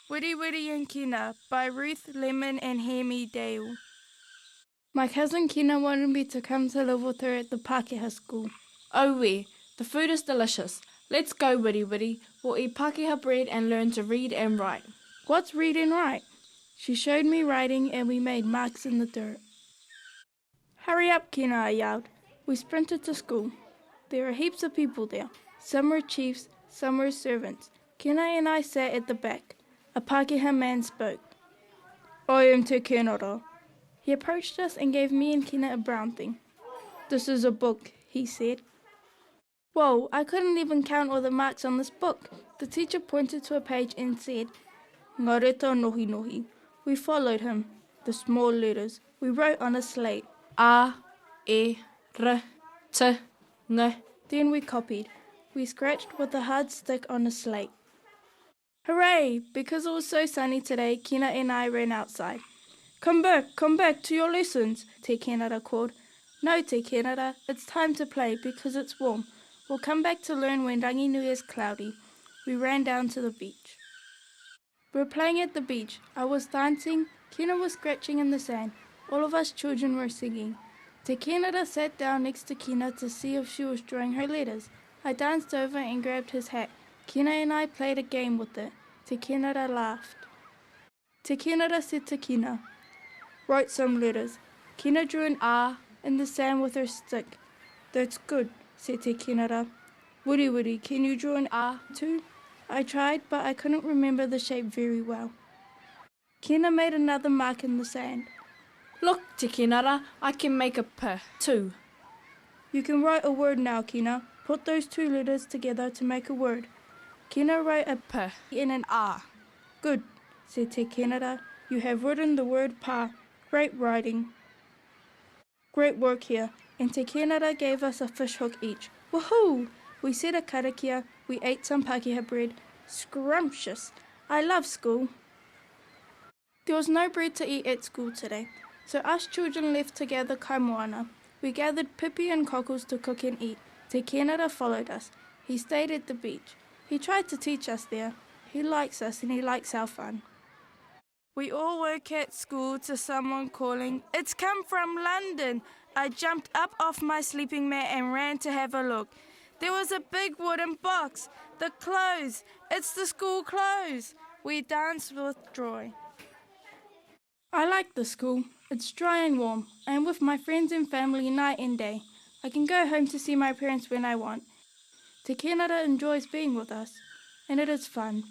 Wiriwiri and Kina by Ruth, and Hēmi Dale. My cousin Kina wanted me to come to live with her at the Pākehā school. Oh we, the food is delicious. Let's go, Wiriwiri. We'll eat Pākehā bread and learn to read and write. What's read and write? She showed me writing and we made marks in the dirt. Hurry up, Kina, I yelled. We sprinted to school. There were heaps of people there. Some were chiefs, some were servants. Kina and I sat at the back. A Pākehā man spoke. I am Te Kenara. He approached us and gave me and Kina a brown thing. This is a book, he said. Whoa, I couldn't even count all the marks on this book. The teacher pointed to a page and said, Ngā reta nohi nohi. We followed him. The small letters. We wrote on a slate. A, E, R, T, N. Then we copied. We scratched with a hard stick on a slate. Hooray! Because it was so sunny today, Kina and I ran outside. Come back to your lessons, Te Kenara called. No, Te Kenara, it's time to play because it's warm. We'll come back to learn when Rangihoua is cloudy. We ran down to the beach. We were playing at the beach. I was dancing, Kina was scratching in the sand. All of us children were singing. Te Kenara sat down next to Kina to see if she was drawing her letters. I danced over and grabbed his hat. Kina and I played a game with it. Te Kenara laughed. Te Kenara said to Kina, write some letters. Kina drew an A in the sand with her stick. That's good, said Te Kenara. Wiriwiri, can you draw an A too? I tried, but I couldn't remember the shape very well. Kina made another mark in the sand. Look, Te Kenara, I can make a P too. You can write a word now, Kina. Put those two letters together to make a word. Kina wrote a P and an A. Good, said Te Kenara. You have written the word pa. Great writing. Great work here. And Te Kenara gave us a fish hook each. Woohoo! We said a karakia. We ate some Pākehā bread. Scrumptious. I love school. There was no bread to eat at school today, so us children left to gather kaimoana. We gathered pipi and cockles to cook and eat. Te Kenara followed us. He stayed at the beach. He tried to teach us there. He likes us and he likes our fun. We all woke at school to someone calling, It's come from London. I jumped up off my sleeping mat and ran to have a look. There was a big wooden box. The clothes. It's the school clothes. We danced with joy. I like the school. It's dry and warm. I am with my friends and family night and day. I can go home to see my parents when I want. Te Kenara enjoys being with us, and it is fun.